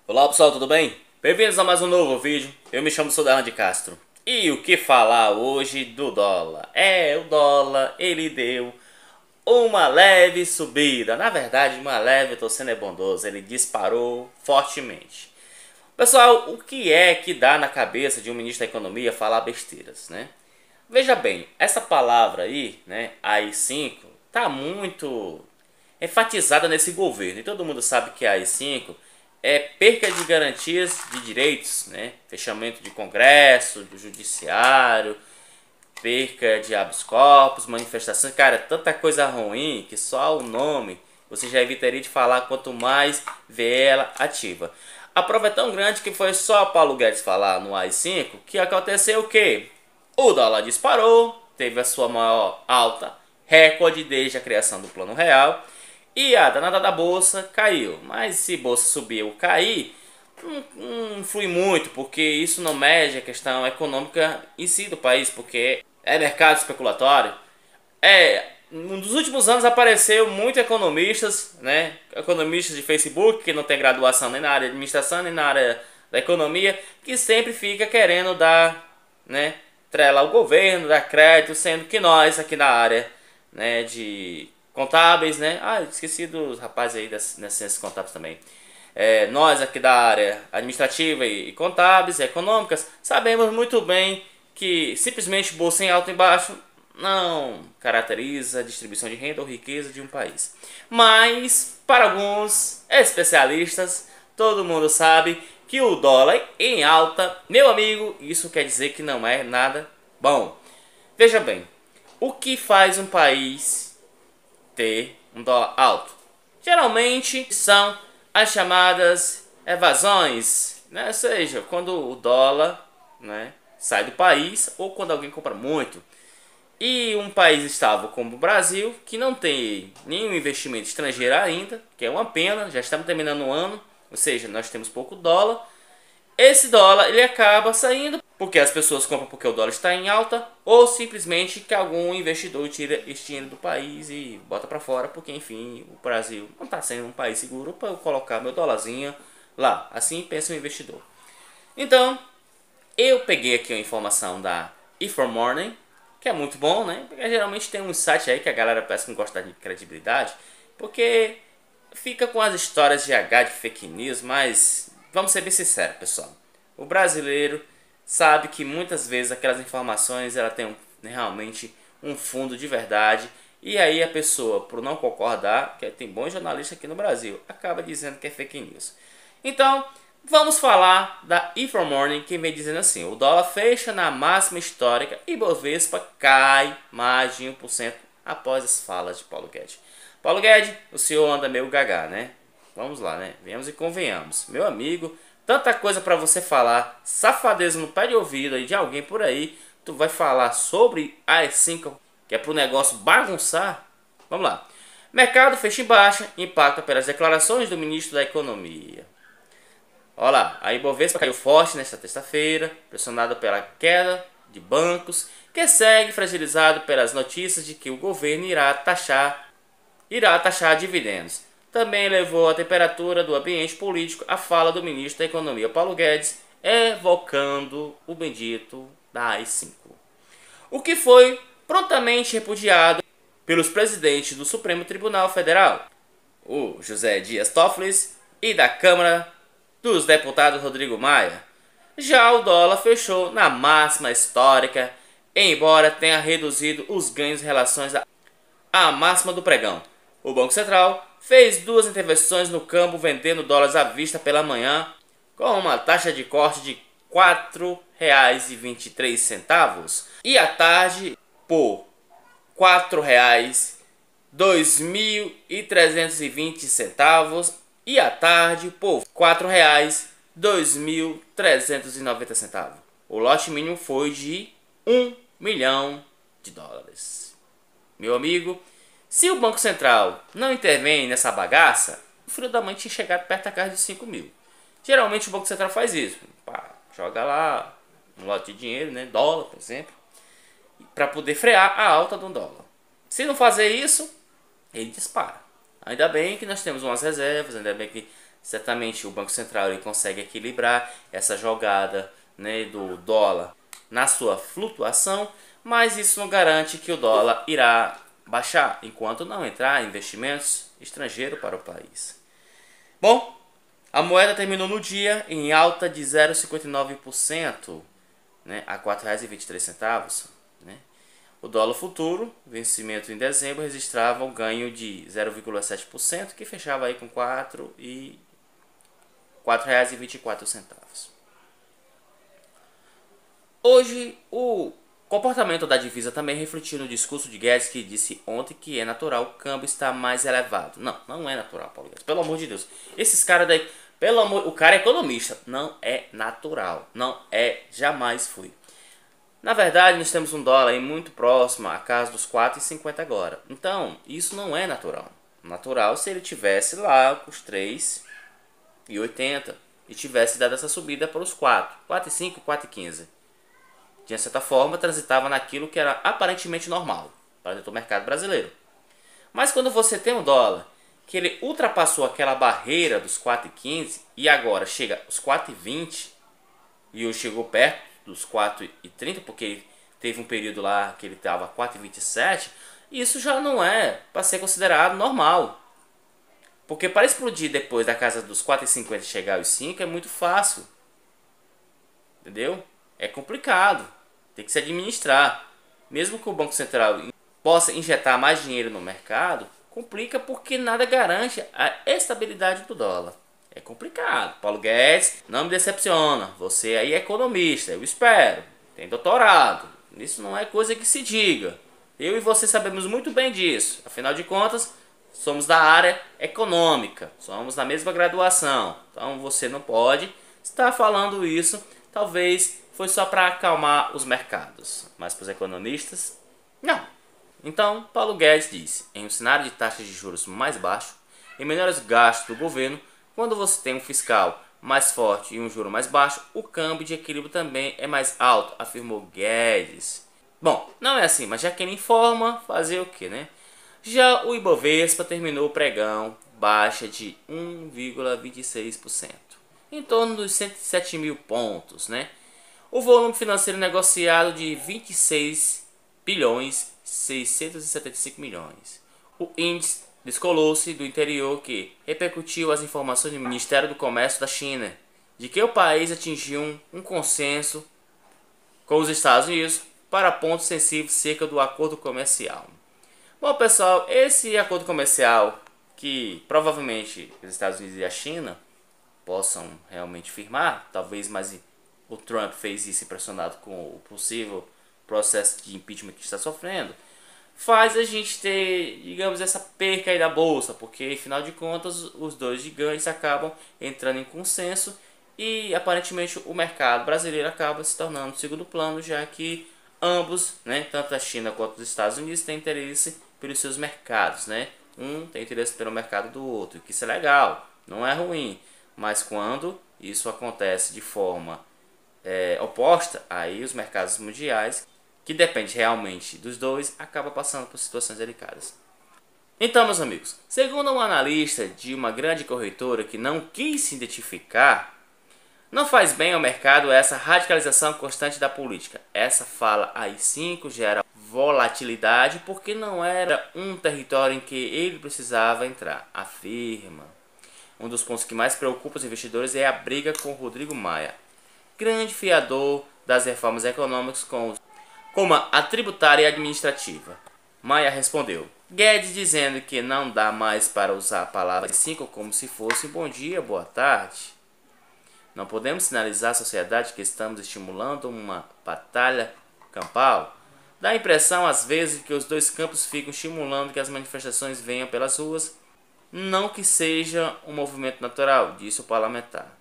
Olá pessoal, tudo bem? Bem-vindos a mais um novo vídeo. Eu me chamo Soderlan de Castro. E o que falar hoje do dólar? O dólar, ele deu uma leve subida. Na verdade, uma leve, eu tô sendo bondoso. Ele disparou fortemente. Pessoal, o que é que dá na cabeça de um ministro da Economia falar besteiras, né? Veja bem, essa palavra aí, né, AI-5, tá muito enfatizada nesse governo. E todo mundo sabe que a AI-5 é perca de garantias de direitos, né? Fechamento de Congresso, do Judiciário, perca de habeas corpus, manifestações. Cara, tanta coisa ruim que só o nome você já evitaria de falar quanto mais vê ela ativa. A prova é tão grande que foi só Paulo Guedes falar no AI-5 que aconteceu o quê? O dólar disparou, teve a sua maior alta recorde desde a criação do Plano Real e a danada da bolsa caiu. Mas se bolsa subir ou cair, não influi muito, porque isso não mede a questão econômica em si do país, porque é mercado especulatório. Nos últimos anos apareceu muitos economistas, né? Economistas de Facebook que não tem graduação nem na área de administração nem na área da economia, que sempre fica querendo dar, né, trela ao governo, dar crédito, sendo que nós aqui na área, né, de contábeis, né? Esqueci dos rapazes aí das ciências contábeis também. Nós aqui da área administrativa e contábeis e econômicas sabemos muito bem que simplesmente bolsa em alto e baixo não caracteriza a distribuição de renda ou riqueza de um país. Mas, para alguns especialistas, todo mundo sabe que o dólar em alta, meu amigo, isso quer dizer que não é nada bom. Veja bem, o que faz um país ter um dólar alto? Geralmente são as chamadas evasões, né? Ou seja, quando o dólar, né, sai do país ou quando alguém compra muito. E um país estável como o Brasil, que não tem nenhum investimento estrangeiro ainda, que é uma pena, já estamos terminando o ano, ou seja, nós temos pouco dólar. Esse dólar ele acaba saindo porque as pessoas compram porque o dólar está em alta, ou simplesmente que algum investidor tira esse dinheiro do país e bota para fora, porque enfim, o Brasil não está sendo um país seguro para eu colocar meu dólarzinho lá. Assim pensa o investidor. Então, eu peguei aqui uma informação da E4Morning, que é muito bom, né? Porque geralmente tem um site aí que a galera parece que não gosta de credibilidade, porque fica com as histórias de H de fake news, mas vamos ser bem sinceros, pessoal. O brasileiro sabe que muitas vezes aquelas informações ela tem realmente um fundo de verdade, e aí a pessoa, por não concordar, que tem bons jornalistas aqui no Brasil, acaba dizendo que é fake news. Então, vamos falar da E4Morning, que vem dizendo assim: o dólar fecha na máxima histórica e Bovespa cai mais de 1% após as falas de Paulo Guedes. Paulo Guedes, o senhor anda meio gaga, né? Vamos lá, né? Venhamos e convenhamos. Meu amigo, tanta coisa para você falar, safadeza no pé de ouvido aí de alguém por aí, tu vai falar sobre AI-5, que é pro negócio bagunçar? Vamos lá. Mercado fecha em baixa, impacta pelas declarações do ministro da Economia. Olha lá, a Ibovespa caiu forte nesta terça-feira, pressionada pela queda de bancos, que segue fragilizado pelas notícias de que o governo irá taxar dividendos. Também levou a temperatura do ambiente político a fala do ministro da Economia Paulo Guedes, evocando o bendito da AI-5. O que foi prontamente repudiado pelos presidentes do Supremo Tribunal Federal, o José Dias Toffoli, e da Câmara dos Deputados Rodrigo Maia. Já o dólar fechou na máxima histórica, embora tenha reduzido os ganhos em relação à máxima do pregão. O Banco Central fez duas intervenções no câmbio, vendendo dólares à vista pela manhã, com uma taxa de corte de R$ 4,23 e à tarde por R$ 4,2.320 e à tarde por R$ 4,2.390. O lote mínimo foi de US$ 1 milhão. Meu amigo, se o Banco Central não intervém nessa bagaça, o filho da mãe tinha chegado perto da casa de 5 mil. Geralmente o Banco Central faz isso. Pá, joga lá um lote de dinheiro, né, dólar, por exemplo, para poder frear a alta do dólar. Se não fazer isso, ele dispara. Ainda bem que nós temos umas reservas, ainda bem que certamente o Banco Central ele consegue equilibrar essa jogada, né, do dólar na sua flutuação, mas isso não garante que o dólar irá baixar enquanto não entrar investimentos estrangeiros para o país. Bom, a moeda terminou no dia em alta de 0,59%, né, a R$ 4,23. Né? O dólar futuro, vencimento em dezembro, registrava um ganho de 0,7%, que fechava aí com R$ 4,24. Hoje, o comportamento da divisa também refletiu no discurso de Guedes, que disse ontem que é natural o câmbio estar mais elevado. Não, não é natural, Paulo Guedes. Pelo amor de Deus. Esses caras daí, o cara é economista. Não é natural. Não é, jamais foi. Na verdade, nós temos um dólar aí muito próximo à casa dos 4,50 agora. Então, isso não é natural. Natural se ele tivesse lá com os 3,80 e tivesse dado essa subida para os 4,5, 4,15. De certa forma, transitava naquilo que era aparentemente normal para dentro do mercado brasileiro. Mas quando você tem um dólar que ele ultrapassou aquela barreira dos 4,15 e agora chega aos 4,20 e hoje chegou perto dos 4,30, porque ele teve um período lá que ele estava 4,27, isso já não é para ser considerado normal. Porque para explodir depois da casa dos 4,50 chegar aos 5 é muito fácil. Entendeu? É complicado. Tem que se administrar. Mesmo que o Banco Central possa injetar mais dinheiro no mercado, complica porque nada garante a estabilidade do dólar. É complicado. Paulo Guedes, não me decepciona. Você aí é economista, eu espero. Tem doutorado. Isso não é coisa que se diga. Eu e você sabemos muito bem disso. Afinal de contas, somos da área econômica. Somos da mesma graduação. Então você não pode estar falando isso. Talvez foi só para acalmar os mercados. Mas para os economistas, não. Então, Paulo Guedes disse, em um cenário de taxas de juros mais baixo e menores gastos do governo, quando você tem um fiscal mais forte e um juro mais baixo, o câmbio de equilíbrio também é mais alto, afirmou Guedes. Bom, não é assim, mas já que ele informa, fazer o que, né? Já o Ibovespa terminou o pregão baixa de 1,26%, em torno dos 107 mil pontos, né? O volume financeiro negociado de 26 bilhões 675 milhões. O índice descolou-se do interior que repercutiu as informações do Ministério do Comércio da China de que o país atingiu um consenso com os Estados Unidos para pontos sensíveis cerca do acordo comercial. Bom, pessoal, esse acordo comercial que provavelmente os Estados Unidos e a China possam realmente firmar, talvez mais o Trump fez isso impressionado com o possível processo de impeachment que está sofrendo, faz a gente ter, digamos, essa perca aí da bolsa, porque afinal de contas os dois gigantes acabam entrando em consenso e aparentemente o mercado brasileiro acaba se tornando segundo plano, já que ambos, né, tanto a China quanto os Estados Unidos têm interesse pelos seus mercados, né? Um tem interesse pelo mercado do outro, que isso é legal, não é ruim, mas quando isso acontece de forma oposta, aí os mercados mundiais, que depende realmente dos dois, acaba passando por situações delicadas. Então, meus amigos, segundo um analista de uma grande corretora que não quis se identificar, não faz bem ao mercado essa radicalização constante da política. Essa fala aí 5 gera volatilidade porque não era um território em que ele precisava entrar, afirma. Um dos pontos que mais preocupa os investidores é a briga com Rodrigo Maia, grande fiador das reformas econômicas como a tributária e administrativa. Maia respondeu, Guedes dizendo que não dá mais para usar a palavra 5 como se fosse bom dia, boa tarde. Não podemos sinalizar à sociedade que estamos estimulando uma batalha campal. Dá a impressão às vezes que os dois campos ficam estimulando que as manifestações venham pelas ruas, não que seja um movimento natural, disse o parlamentar.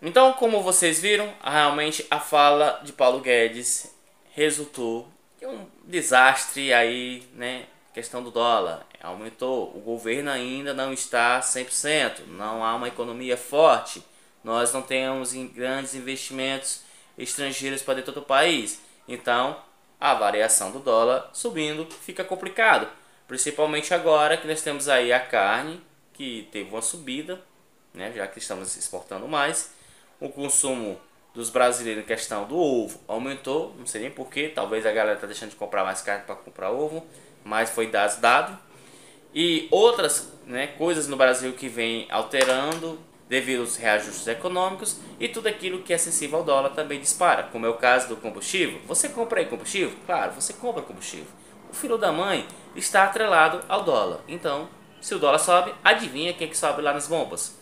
Então, como vocês viram, realmente a fala de Paulo Guedes resultou em um desastre aí, né? Questão do dólar aumentou, o governo ainda não está 100%, não há uma economia forte, nós não temos grandes investimentos estrangeiros para dentro do país, então a variação do dólar subindo fica complicado, principalmente agora que nós temos aí a carne que teve uma subida, né, já que estamos exportando mais. O consumo dos brasileiros em questão do ovo aumentou, não sei nem porquê, talvez a galera está deixando de comprar mais carne para comprar ovo, mas foi dado. E outras, né, coisas no Brasil que vem alterando devido aos reajustes econômicos, e tudo aquilo que é sensível ao dólar também dispara, como é o caso do combustível. Você compra aí combustível? Claro, você compra combustível. O filho da mãe está atrelado ao dólar. Então, se o dólar sobe, adivinha quem que sobe lá nas bombas?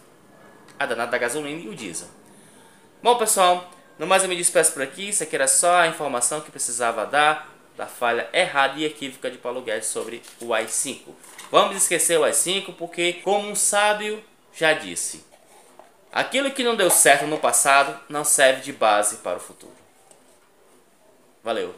A danada da gasolina e o diesel. Bom, pessoal, no mais eu me despeço por aqui. Isso aqui era só a informação que precisava dar da falha errada e equívoca de Paulo Guedes sobre o AI-5. Vamos esquecer o AI-5 porque, como um sábio já disse, aquilo que não deu certo no passado não serve de base para o futuro. Valeu!